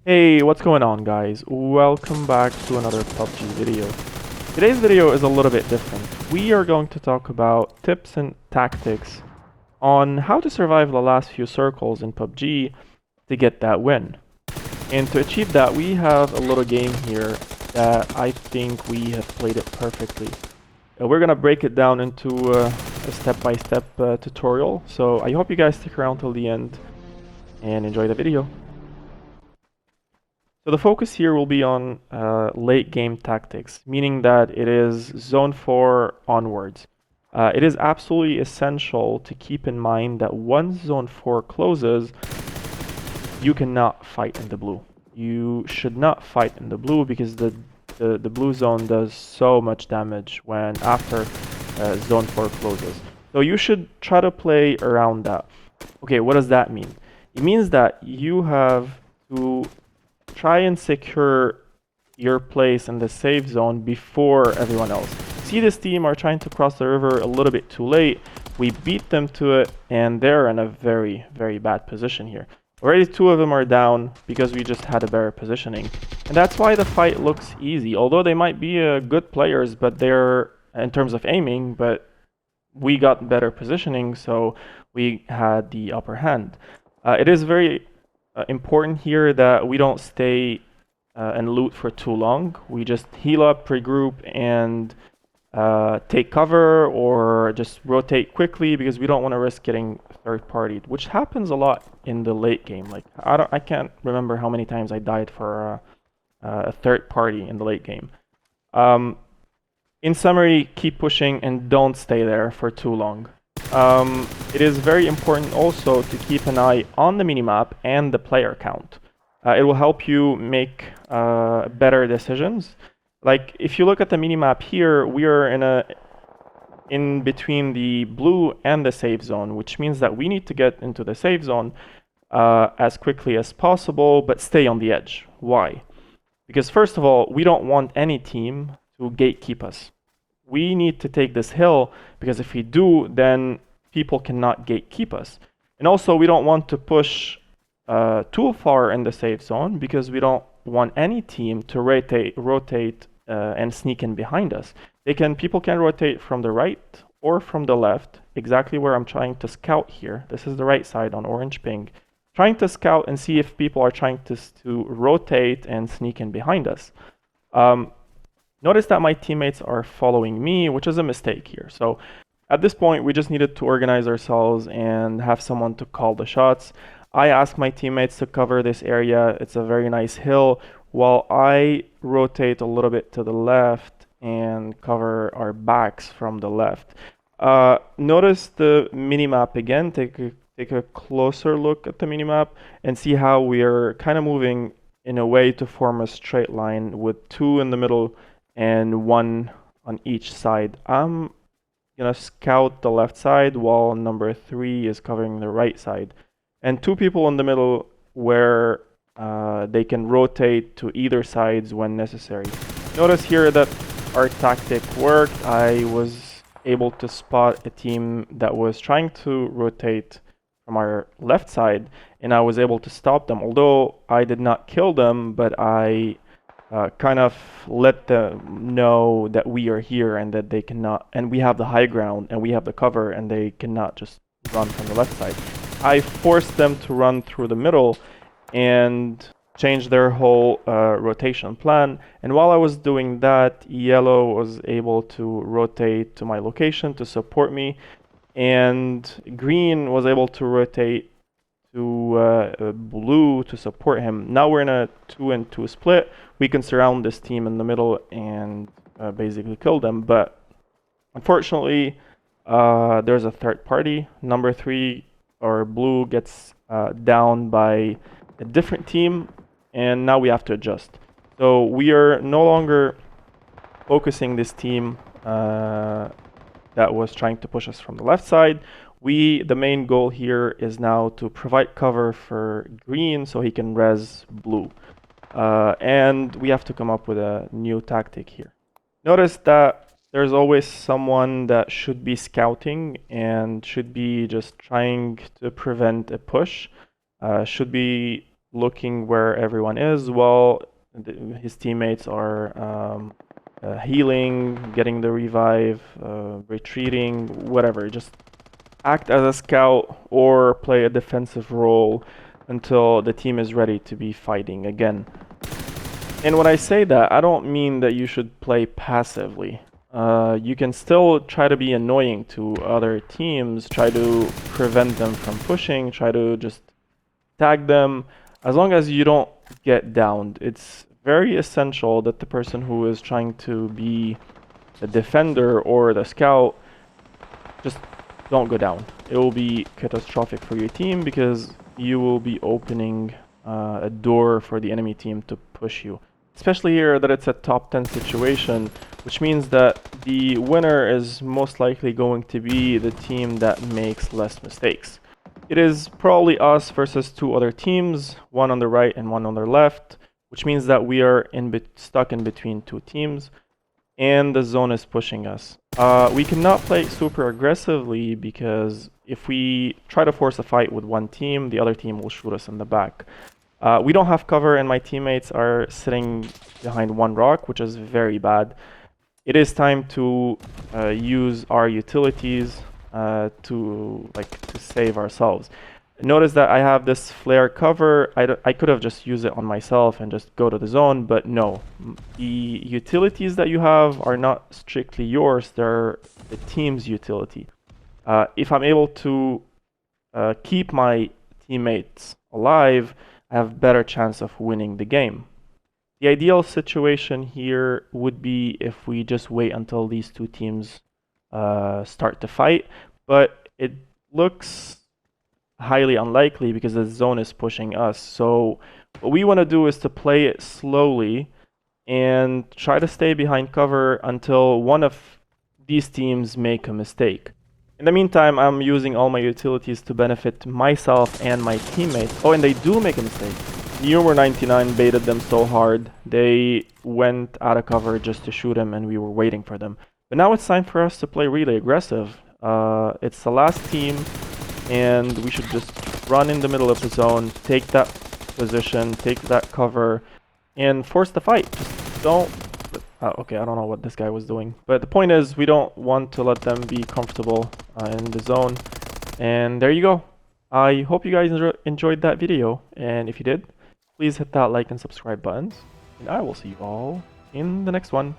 Hey, what's going on, guys? Welcome back to another PUBG video. Today's video is a little bit different. We are going to talk about tips and tactics on how to survive the last few circles in PUBG to get that win. And to achieve that, we have a little game here that I think we have played it perfectly. We're gonna break it down into a step-by-step tutorial, so I hope you guys stick around till the end and enjoy the video. So the focus here will be on late game tactics, meaning that it is zone 4 onwards. It is absolutely essential to keep in mind that once zone 4 closes, you cannot fight in the blue. You should not fight in the blue because the blue zone does so much damage when after zone 4 closes. So you should try to play around that. Okay, what does that mean? It means that you have to try and secure your place in the safe zone before everyone else. See, this team are trying to cross the river a little bit too late. We beat them to it, and they're in a very, very bad position here. Already 2 of them are down because we just had a better positioning. And that's why the fight looks easy. Although they might be good players, but they're, in terms of aiming, but we got better positioning, so we had the upper hand. It is very important here that we don't stay and loot for too long. We just heal up, regroup, and take cover or just rotate quickly because we don't want to risk getting third-partied, which happens a lot in the late game. Like I can't remember how many times I died for a third party in the late game. In summary, keep pushing and don't stay there for too long. It is very important also to keep an eye on the minimap and the player count. It will help you make better decisions. Like if you look at the minimap here, we are in between the blue and the safe zone, which means that we need to get into the safe zone as quickly as possible, but stay on the edge. Why? Because first of all, we don't want any team to gatekeep us. We need to take this hill because if we do, then people cannot gatekeep us. And also, we don't want to push too far in the safe zone because we don't want any team to rotate and sneak in behind us. People can rotate from the right or from the left, exactly where I'm trying to scout here. This is the right side on orange ping. Trying to scout and see if people are trying to rotate and sneak in behind us. Notice that my teammates are following me, which is a mistake here. So at this point, we just needed to organize ourselves and have someone to call the shots. I asked my teammates to cover this area. It's a very nice hill, while I rotate a little bit to the left and cover our backs from the left. Notice the minimap again. Take a closer look at the minimap and see how we are kind of moving in a way to form a straight line with 2 in the middle and 1 on each side. I'm gonna scout the left side while number 3 is covering the right side. And 2 people in the middle where they can rotate to either sides when necessary. Notice here that our tactic worked. I was able to spot a team that was trying to rotate from our left side, and I was able to stop them. Although I did not kill them, but I kind of let them know that we are here and that they cannot, and we have the high ground and we have the cover and they cannot just run from the left side. I forced them to run through the middle and change their whole rotation plan. And while I was doing that, yellow was able to rotate to my location to support me, and green was able to rotate to blue to support him. Now we're in a 2-and-2 split. We can surround this team in the middle and basically kill them. But unfortunately, there's a third party. Number 3 or blue gets down by a different team, and now we have to adjust. So we are no longer focusing this team that was trying to push us from the left side. The main goal here is now to provide cover for green so he can res blue. And we have to come up with a new tactic here. Notice that there's always someone that should be scouting and should be just trying to prevent a push. Should be looking where everyone is while his teammates are healing, getting the revive, retreating, whatever. Just act as a scout or play a defensive role until the team is ready to be fighting again. And when I say that, I don't mean that you should play passively. You can still try to be annoying to other teams, try to prevent them from pushing, try to just tag them, as long as you don't get downed. It's very essential that the person who is trying to be the defender or the scout just don't go down. It will be catastrophic for your team because you will be opening a door for the enemy team to push you. Especially here that it's a top 10 situation, which means that the winner is most likely going to be the team that makes less mistakes. It is probably us versus two other teams, one on the right and one on the left, which means that we are stuck in between two teams, and the zone is pushing us. We cannot play super aggressively because if we try to force a fight with one team, the other team will shoot us in the back. We don't have cover and my teammates are sitting behind one rock, which is very bad. It is time to use our utilities to save ourselves. Notice that I have this flare cover. I could have just used it on myself and just go to the zone, but no. The utilities that you have are not strictly yours, they're the team's utility. If I'm able to keep my teammates alive, I have better chance of winning the game. The ideal situation here would be if we just wait until these two teams start to fight, but it looks highly unlikely because the zone is pushing us. So what we want to do is to play it slowly and try to stay behind cover until one of these teams make a mistake. In the meantime, I'm using all my utilities to benefit myself and my teammates. Oh, and they do make a mistake. Humor 99 baited them so hard. They went out of cover just to shoot him and we were waiting for them. But now it's time for us to play really aggressive. It's the last team and we should just run in the middle of the zone, take that position, take that cover, and force the fight. Just don't... okay, I don't know what this guy was doing. But the point is, we don't want to let them be comfortable in the zone. And there you go. I hope you guys enjoyed that video. And if you did, please hit that like and subscribe buttons. And I will see you all in the next one.